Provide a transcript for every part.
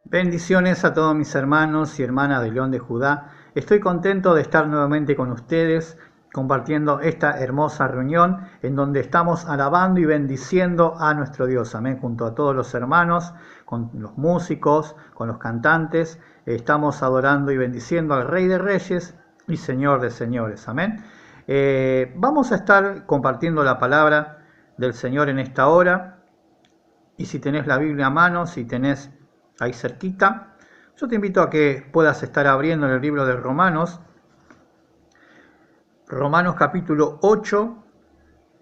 Bendiciones a todos mis hermanos y hermanas de León de Judá. Estoy contento de estar nuevamente con ustedes compartiendo esta hermosa reunión en donde estamos alabando y bendiciendo a nuestro Dios. Amén. Junto a todos los hermanos, con los músicos, con los cantantes, estamos adorando y bendiciendo al Rey de Reyes y Señor de Señores. Amén. Vamos a estar compartiendo la palabra del Señor en esta hora. Y si tenés la Biblia a mano, si tenés ahí cerquita, yo te invito a que puedas estar abriendo en el libro de Romanos capítulo 8,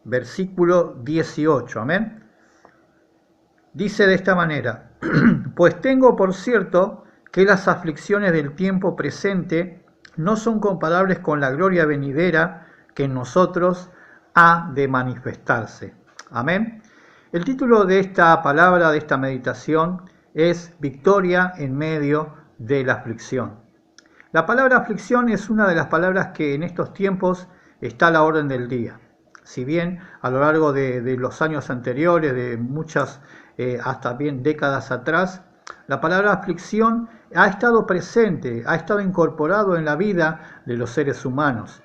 versículo 18, amén. Dice de esta manera: pues tengo por cierto que las aflicciones del tiempo presente no son comparables con la gloria venidera que en nosotros ha de manifestarse. Amén. El título de esta palabra, de esta meditación, es victoria en medio de la aflicción. La palabra aflicción es una de las palabras que en estos tiempos está a la orden del día. Si bien a lo largo de los años anteriores, de muchas, hasta bien décadas atrás, la palabra aflicción ha estado presente, ha estado incorporado en la vida de los seres humanos.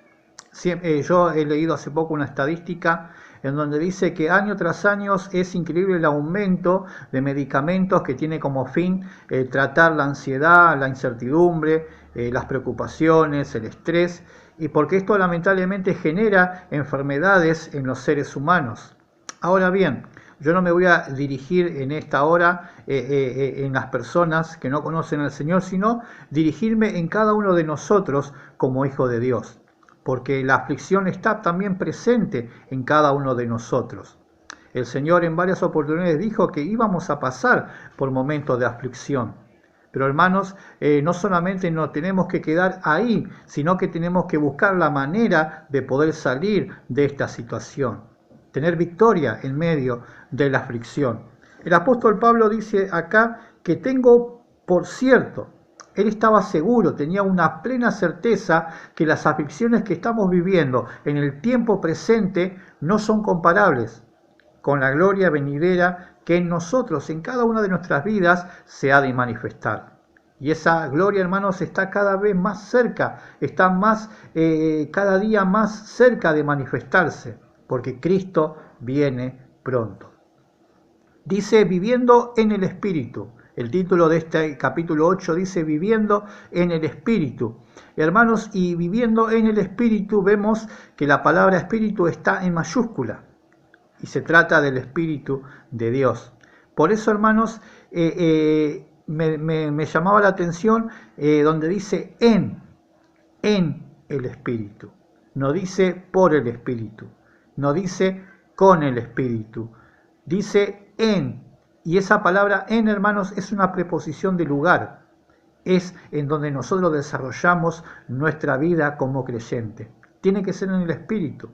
Yo he leído hace poco una estadística en donde dice que año tras año es increíble el aumento de medicamentos que tiene como fin tratar la ansiedad, la incertidumbre, las preocupaciones, el estrés, y porque esto lamentablemente genera enfermedades en los seres humanos. Ahora bien, yo no me voy a dirigir en esta hora en las personas que no conocen al Señor, sino dirigirme en cada uno de nosotros como hijo de Dios, porque la aflicción está también presente en cada uno de nosotros. El Señor en varias oportunidades dijo que íbamos a pasar por momentos de aflicción. Pero hermanos, no solamente nos tenemos que quedar ahí, sino que tenemos que buscar la manera de poder salir de esta situación, tener victoria en medio de la aflicción. El apóstol Pablo dice acá que tengo por cierto. Él estaba seguro, tenía una plena certeza que las aflicciones que estamos viviendo en el tiempo presente no son comparables con la gloria venidera que en nosotros, en cada una de nuestras vidas, se ha de manifestar. Y esa gloria, hermanos, está cada vez más cerca, está cada día más cerca de manifestarse, porque Cristo viene pronto. Dice, viviendo en el Espíritu. El título de este capítulo 8 dice, viviendo en el Espíritu. Hermanos, y viviendo en el Espíritu, vemos que la palabra Espíritu está en mayúscula. Y se trata del Espíritu de Dios. Por eso, hermanos, me llamaba la atención donde dice en el Espíritu. No dice por el Espíritu. No dice con el Espíritu. Dice en. Y esa palabra en, hermanos, es una preposición de lugar. Es en donde nosotros desarrollamos nuestra vida como creyente. Tiene que ser en el Espíritu,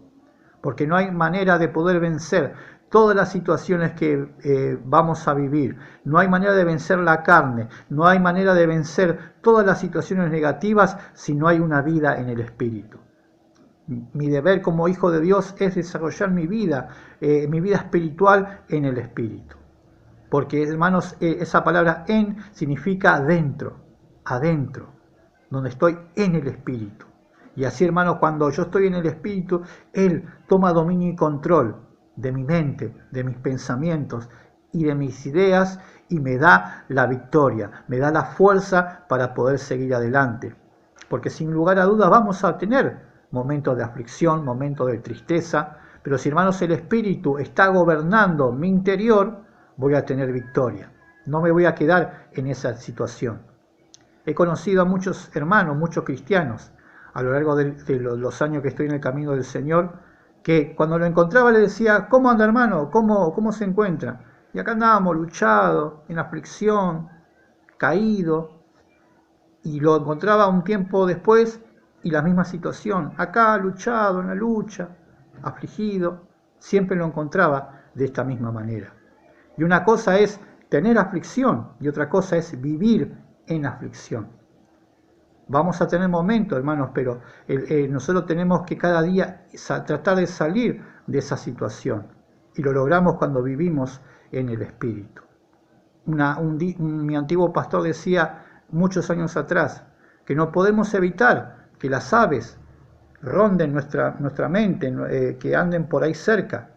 porque no hay manera de poder vencer todas las situaciones que vamos a vivir. No hay manera de vencer la carne, no hay manera de vencer todas las situaciones negativas si no hay una vida en el Espíritu. Mi deber como hijo de Dios es desarrollar mi vida espiritual en el Espíritu. Porque, hermanos, esa palabra en significa adentro, donde estoy en el Espíritu. Y así, hermanos, cuando yo estoy en el Espíritu, Él toma dominio y control de mi mente, de mis pensamientos y de mis ideas, y me da la victoria, me da la fuerza para poder seguir adelante. Porque sin lugar a dudas vamos a tener momentos de aflicción, momentos de tristeza, pero si, hermanos, el Espíritu está gobernando mi interior, voy a tener victoria. No me voy a quedar en esa situación. He conocido a muchos hermanos, muchos cristianos, a lo largo de los años que estoy en el camino del Señor, que cuando lo encontraba le decía, ¿cómo anda, hermano? ¿Cómo se encuentra? Y acá andábamos luchados, en aflicción, caído, y lo encontraba un tiempo después y la misma situación, acá luchado, en la lucha, afligido, siempre lo encontraba de esta misma manera. Y una cosa es tener aflicción y otra cosa es vivir en aflicción. Vamos a tener momentos, hermanos, pero nosotros tenemos que cada día tratar de salir de esa situación. Y lo logramos cuando vivimos en el Espíritu. mi antiguo pastor decía muchos años atrás, que no podemos evitar que las aves ronden nuestra mente, que anden por ahí cerca,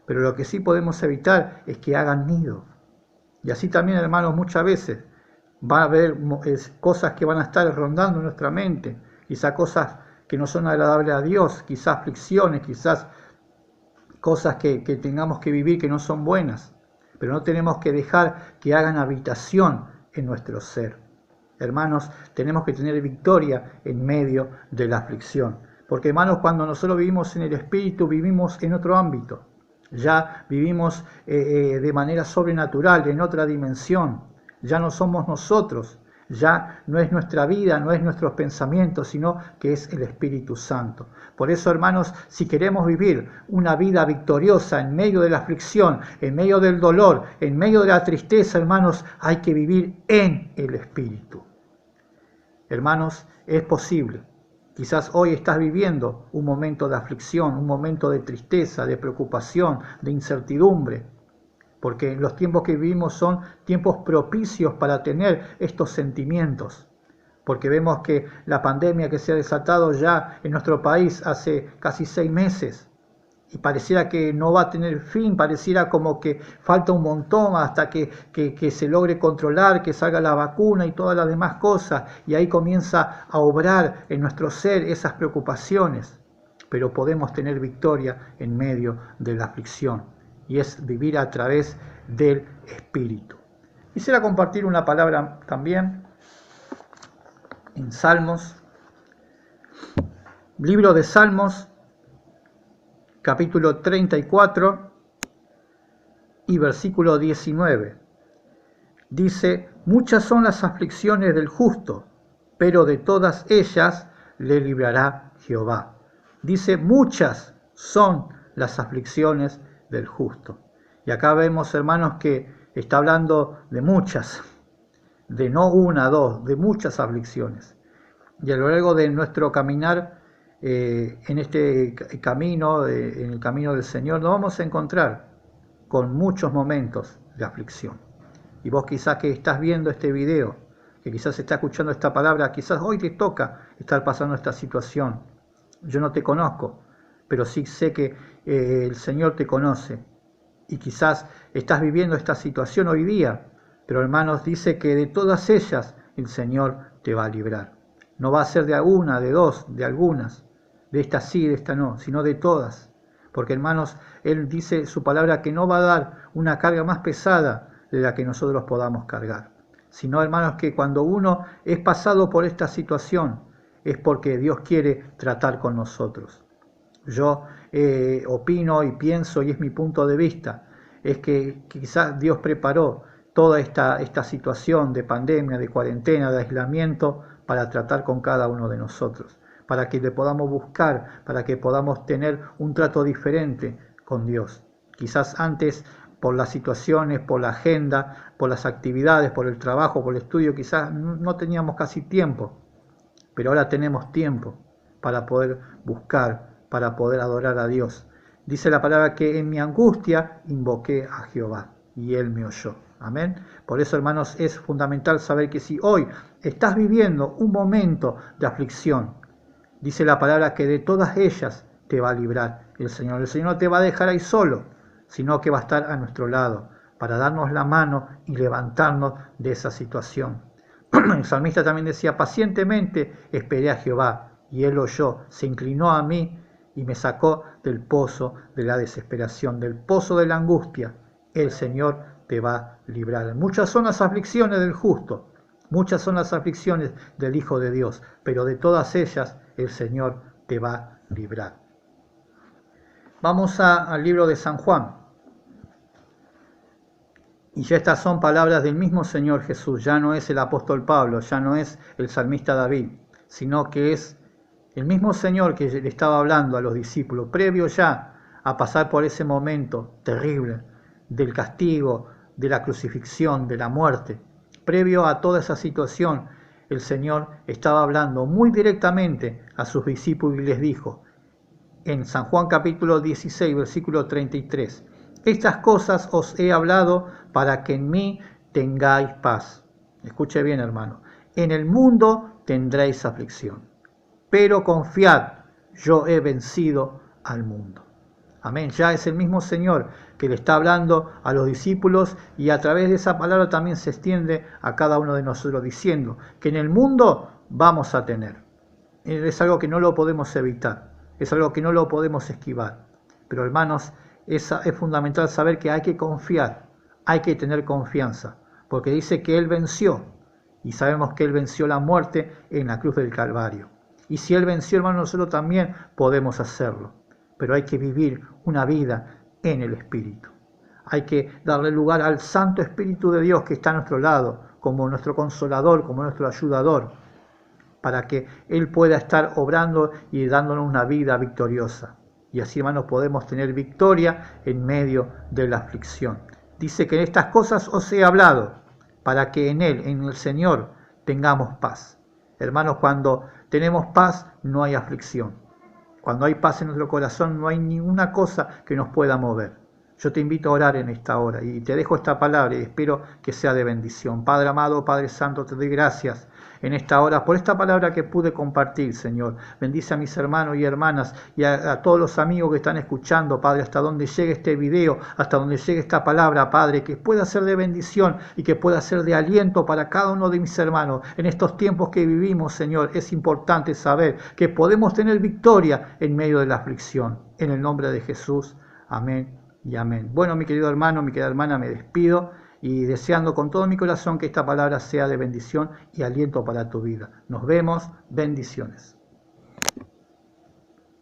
pero lo que sí podemos evitar es que hagan nido. Y así también, hermanos, muchas veces va a haber cosas que van a estar rondando nuestra mente, quizás cosas que no son agradables a Dios, quizás aflicciones, quizás cosas que tengamos que vivir que no son buenas, pero no tenemos que dejar que hagan habitación en nuestro ser. Hermanos, tenemos que tener victoria en medio de la aflicción, porque hermanos, cuando nosotros vivimos en el Espíritu, vivimos en otro ámbito, ya vivimos de manera sobrenatural, en otra dimensión, ya no somos nosotros, ya no es nuestra vida, no es nuestros pensamientos, sino que es el Espíritu Santo. Por eso, hermanos, si queremos vivir una vida victoriosa en medio de la aflicción, en medio del dolor, en medio de la tristeza, hermanos, hay que vivir en el Espíritu. Hermanos, es posible. Quizás hoy estás viviendo un momento de aflicción, un momento de tristeza, de preocupación, de incertidumbre, porque los tiempos que vivimos son tiempos propicios para tener estos sentimientos, porque vemos que la pandemia que se ha desatado ya en nuestro país hace casi 6 meses, y pareciera que no va a tener fin, pareciera como que falta un montón hasta que se logre controlar, que salga la vacuna y todas las demás cosas, y ahí comienza a obrar en nuestro ser esas preocupaciones, pero podemos tener victoria en medio de la aflicción, y es vivir a través del Espíritu. Quisiera compartir una palabra también en Salmos, libro de Salmos, capítulo 34 y versículo 19. Dice: muchas son las aflicciones del justo, pero de todas ellas le librará Jehová. Dice: muchas son las aflicciones del justo. Y acá vemos, hermanos, que está hablando de muchas, de no una, dos, de muchas aflicciones. Y a lo largo de nuestro caminar en este camino, en el camino del Señor, nos vamos a encontrar con muchos momentos de aflicción. Y vos quizás que estás viendo este video, que quizás estás escuchando esta palabra, quizás hoy te toca estar pasando esta situación. Yo no te conozco, pero sí sé que el Señor te conoce. Y quizás estás viviendo esta situación hoy día, pero hermanos, dice que de todas ellas el Señor te va a librar. No va a ser de una, de dos, de algunas, de esta sí, de esta no, sino de todas. Porque, hermanos, Él dice su palabra que no va a dar una carga más pesada de la que nosotros podamos cargar. Sino, hermanos, que cuando uno es pasado por esta situación, es porque Dios quiere tratar con nosotros. Yo opino y pienso, y es mi punto de vista, es que quizás Dios preparó toda esta situación de pandemia, de cuarentena, de aislamiento, para tratar con cada uno de nosotros, para que le podamos buscar, para que podamos tener un trato diferente con Dios. Quizás antes, por las situaciones, por la agenda, por las actividades, por el trabajo, por el estudio, quizás no teníamos casi tiempo, pero ahora tenemos tiempo para poder buscar, para poder adorar a Dios. Dice la palabra que en mi angustia invoqué a Jehová y Él me oyó. Amén. Por eso, hermanos, es fundamental saber que si hoy estás viviendo un momento de aflicción, dice la palabra que de todas ellas te va a librar el Señor. El Señor no te va a dejar ahí solo, sino que va a estar a nuestro lado para darnos la mano y levantarnos de esa situación. El salmista también decía: pacientemente esperé a Jehová y Él oyó, se inclinó a mí y me sacó del pozo de la desesperación, del pozo de la angustia. El Señor te va a librar. Muchas son las aflicciones del justo, muchas son las aflicciones del Hijo de Dios, pero de todas ellas el Señor te va a librar. Vamos al libro de San Juan. Y ya estas son palabras del mismo Señor Jesús, ya no es el apóstol Pablo, ya no es el salmista David, sino que es el mismo Señor que le estaba hablando a los discípulos, previo ya a pasar por ese momento terrible del castigo, de la crucifixión, de la muerte. Previo a toda esa situación, el Señor estaba hablando muy directamente a sus discípulos y les dijo, en San Juan capítulo 16, versículo 33, estas cosas os he hablado para que en mí tengáis paz. Escuche bien, hermano. En el mundo tendréis aflicción, pero confiad, yo he vencido al mundo. Amén. Ya es el mismo Señor que le está hablando a los discípulos y a través de esa palabra también se extiende a cada uno de nosotros diciendo que en el mundo vamos a tener. Es algo que no lo podemos evitar, es algo que no lo podemos esquivar. Pero hermanos, es fundamental saber que hay que confiar, hay que tener confianza, porque dice que Él venció y sabemos que Él venció la muerte en la cruz del Calvario. Y si Él venció, hermanos, nosotros también podemos hacerlo. Pero hay que vivir una vida en el Espíritu. Hay que darle lugar al Santo Espíritu de Dios que está a nuestro lado, como nuestro consolador, como nuestro ayudador, para que Él pueda estar obrando y dándonos una vida victoriosa. Y así, hermanos, podemos tener victoria en medio de la aflicción. Dice que en estas cosas os he hablado, para que en Él, en el Señor, tengamos paz. Hermanos, cuando tenemos paz, no hay aflicción. Cuando hay paz en nuestro corazón, no hay ninguna cosa que nos pueda mover. Yo te invito a orar en esta hora y te dejo esta palabra y espero que sea de bendición. Padre amado, Padre Santo, te doy gracias en esta hora por esta palabra que pude compartir, Señor. Bendice a mis hermanos y hermanas y a todos los amigos que están escuchando, Padre, hasta donde llegue este video, hasta donde llegue esta palabra, Padre, que pueda ser de bendición y que pueda ser de aliento para cada uno de mis hermanos. En estos tiempos que vivimos, Señor, es importante saber que podemos tener victoria en medio de la aflicción. En el nombre de Jesús, amén y amén. Bueno, mi querido hermano, mi querida hermana, me despido y deseando con todo mi corazón que esta palabra sea de bendición y aliento para tu vida. Nos vemos, bendiciones.